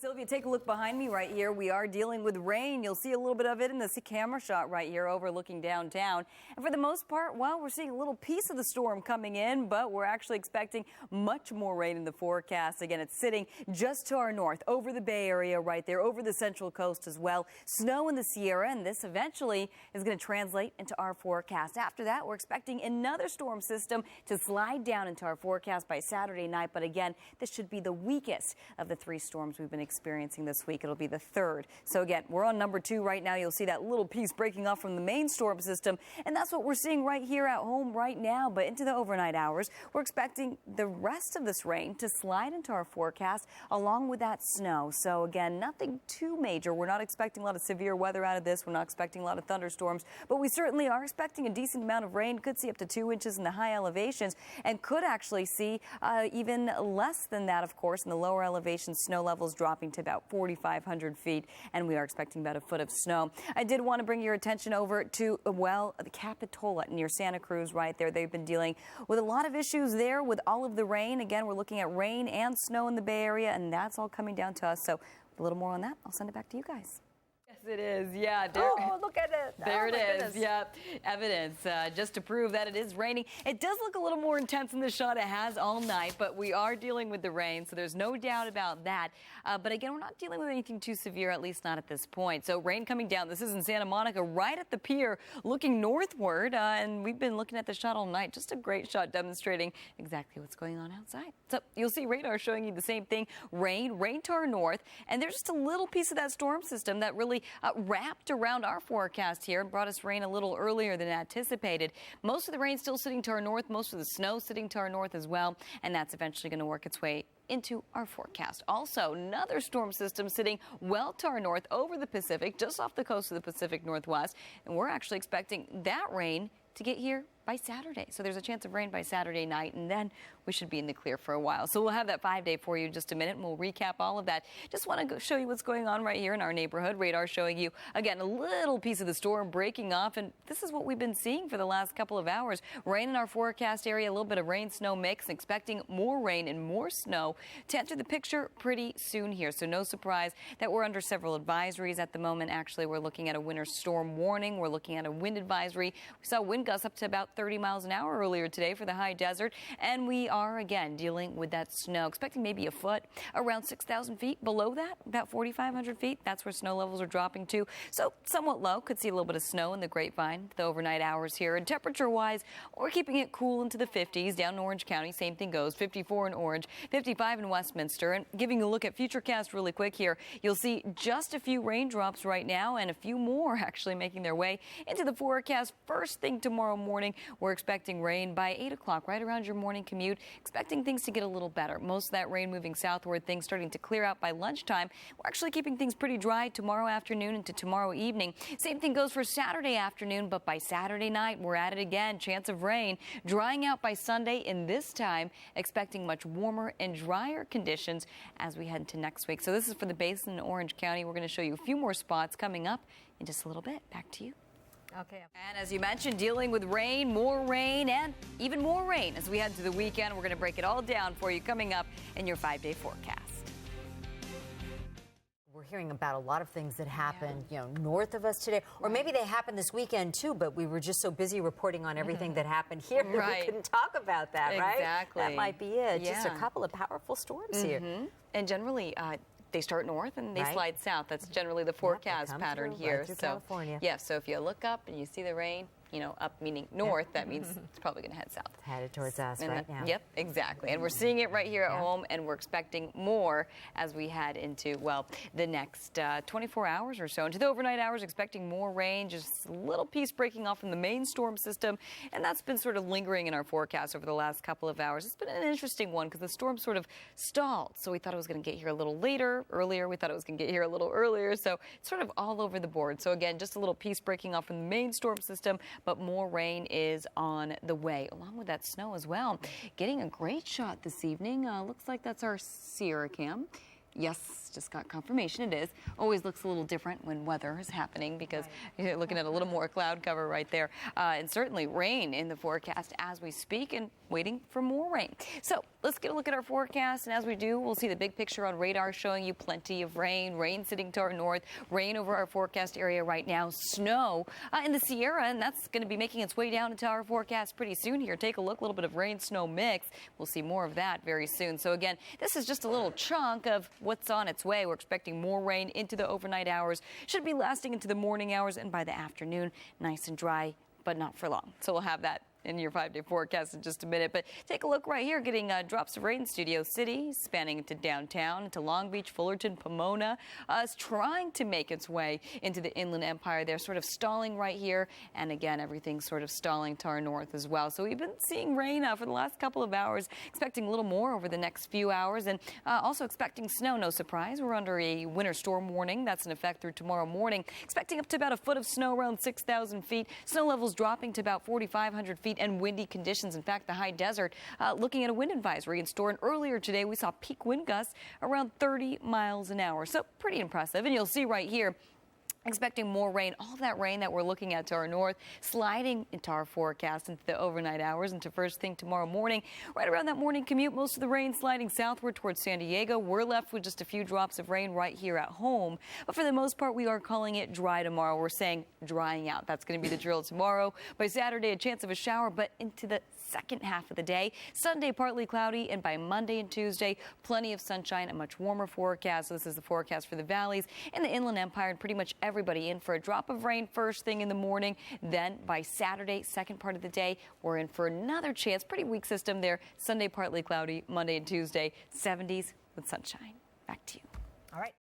Sylvia, take a look behind me right here. We are dealing with rain. You'll see a little bit of it in the camera shot right here overlooking downtown. And for the most part, well, we're seeing a little piece of the storm coming in, but we're actually expecting much more rain in the forecast. Again, it's sitting just to our north over the Bay Area right there, over the Central Coast as well. Snow in the Sierra, and this eventually is going to translate into our forecast. After that, we're expecting another storm system to slide down into our forecast by Saturday night. But again, this should be the weakest of the three storms we've been experiencing this week. It'll be the third. So again, we're on number 2 right now. You'll see that little piece breaking off from the main storm system, and that's what we're seeing right here at home right now. But into the overnight hours, we're expecting the rest of this rain to slide into our forecast along with that snow. So again, nothing too major. We're not expecting a lot of severe weather out of this. We're not expecting a lot of thunderstorms, but we certainly are expecting a decent amount of rain. Could see up to 2 inches in the high elevations, and could actually see even less than that, of course, in the lower elevations. Snow levels dropping to about 4,500 feet, and we are expecting about a foot of snow. I did want to bring your attention over to, well, the Capitola near Santa Cruz right there. They've been dealing with a lot of issues there with all of the rain. Again, we're looking at rain and snow in the Bay Area, and that's all coming down to us. So a little more on that. I'll send it back to you guys. Yes, it is. Yeah. Oh, look at it. There it is. Yeah. Evidence just to prove that it is raining. It does look a little more intense in the shot. It has all night, but we are dealing with the rain, so there's no doubt about that. But again, we're not dealing with anything too severe, at least not at this point. So rain coming down. This is in Santa Monica, right at the pier, looking northward. And we've been looking at the shot all night. Just a great shot demonstrating exactly what's going on outside. So you'll see radar showing you the same thing. Rain to our north. And there's just a little piece of that storm system that really wrapped around our forecast here and brought us rain a little earlier than anticipated. Most of the rain still sitting to our north, most of the snow sitting to our north as well, and that's eventually going to work its way into our forecast. Also, another storm system sitting well to our north over the Pacific, just off the coast of the Pacific Northwest, and we're actually expecting that rain to get here by Saturday. So there's a chance of rain by Saturday night, and then we should be in the clear for a while. So we'll have that 5-day for you in just a minute, and we'll recap all of that. Just want to show you what's going on right here in our neighborhood. Radar showing you, again, a little piece of the storm breaking off, and this is what we've been seeing for the last couple of hours. Rain in our forecast area, a little bit of rain-snow mix, expecting more rain and more snow to enter the picture pretty soon here. So no surprise that we're under several advisories at the moment. Actually, we're looking at a winter storm warning. We're looking at a wind advisory. We saw wind gusts up to about 30 miles an hour earlier today for the high desert, and we are again dealing with that snow, expecting maybe a foot, around 6,000 feet. Below that, about 4,500 feet, that's where snow levels are dropping to. So somewhat low. Could see a little bit of snow in the Grapevine the overnight hours here. And temperature wise, we're keeping it cool into the 50s. Down in Orange County, same thing goes. 54 in Orange, 55 in Westminster. And giving a look at Futurecast really quick here, you'll see just a few raindrops right now, and a few more actually making their way into the forecast first thing tomorrow morning. We're expecting rain by 8 o'clock, right around your morning commute. Expecting things to get a little better. Most of that rain moving southward, things starting to clear out by lunchtime. We're actually keeping things pretty dry tomorrow afternoon into tomorrow evening. Same thing goes for Saturday afternoon, but by Saturday night, we're at it again. Chance of rain drying out by Sunday, and this time expecting much warmer and drier conditions as we head into next week. So this is for the basin in Orange County. We're going to show you a few more spots coming up in just a little bit. Back to you. Okay. And as you mentioned, dealing with rain, more rain, and even more rain as we head to the weekend. We're going to break it all down for you coming up in your 5-day forecast. We're hearing about a lot of things that happened, north of us today, or maybe they happened this weekend too, but we were just so busy reporting on everything that happened here that we couldn't talk about that, right? Exactly. That might be it. Just a couple of powerful storms here. And generally, they start north and they slide south. That's generally the forecast pattern here. Right, California. Yeah, so if you look up and you see the rain, up meaning north, that means it's probably going to head south. It's headed towards us right now. Yep, exactly. And we're seeing it right here at home, and we're expecting more as we head into, well, the next 24 hours or so. Into the overnight hours, expecting more rain, just a little piece breaking off from the main storm system, and that's been sort of lingering in our forecast over the last couple of hours. It's been an interesting one because the storm sort of stalled, so we thought it was going to get here a little earlier. We thought it was going to get here a little earlier, so it's sort of all over the board. So again, just a little piece breaking off from the main storm system, but more rain is on the way, along with that snow as well. Getting a great shot this evening. Looks like that's our Sierra cam. Yes, just got confirmation it is. Always looks a little different when weather is happening because you're looking at a little more cloud cover right there. And certainly rain in the forecast as we speak and waiting for more rain. So let's get a look at our forecast. And as we do, we'll see the big picture on radar showing you plenty of rain sitting to our north, rain over our forecast area right now, snow in the Sierra, and that's going to be making its way down into our forecast pretty soon here. Take a look, a little bit of rain snow mix. We'll see more of that very soon. So again, this is just a little chunk of what's on its way. We're expecting more rain into the overnight hours. Should be lasting into the morning hours and by the afternoon, nice and dry, but not for long. So we'll have that in your 5-day forecast in just a minute. But take a look right here, getting drops of rain in Studio City, spanning into downtown, into Long Beach, Fullerton, Pomona. It's trying to make its way into the Inland Empire. They're sort of stalling right here. And again, everything's sort of stalling to our north as well. So we've been seeing rain for the last couple of hours, expecting a little more over the next few hours, and also expecting snow. No surprise, we're under a winter storm warning. That's in effect through tomorrow morning. Expecting up to about a foot of snow, around 6,000 feet. Snow levels dropping to about 4,500 feet. And windy conditions. In fact, the high desert looking at a wind advisory in store. And earlier today, we saw peak wind gusts around 30 miles an hour. So pretty impressive. And you'll see right here, expecting more rain, all of that rain that we're looking at to our north, sliding into our forecast into the overnight hours, into first thing tomorrow morning. Right around that morning commute, most of the rain sliding southward towards San Diego. We're left with just a few drops of rain right here at home. But for the most part, we are calling it dry tomorrow. We're saying drying out. That's going to be the drill tomorrow. By Saturday, a chance of a shower, but into the second half of the day. Sunday, partly cloudy, and by Monday and Tuesday, plenty of sunshine, a much warmer forecast. So this is the forecast for the valleys in the Inland Empire, and pretty much everybody in for a drop of rain first thing in the morning. Then by Saturday, second part of the day, we're in for another chance. Pretty weak system there. Sunday, partly cloudy, Monday and Tuesday, 70s with sunshine. Back to you. All right.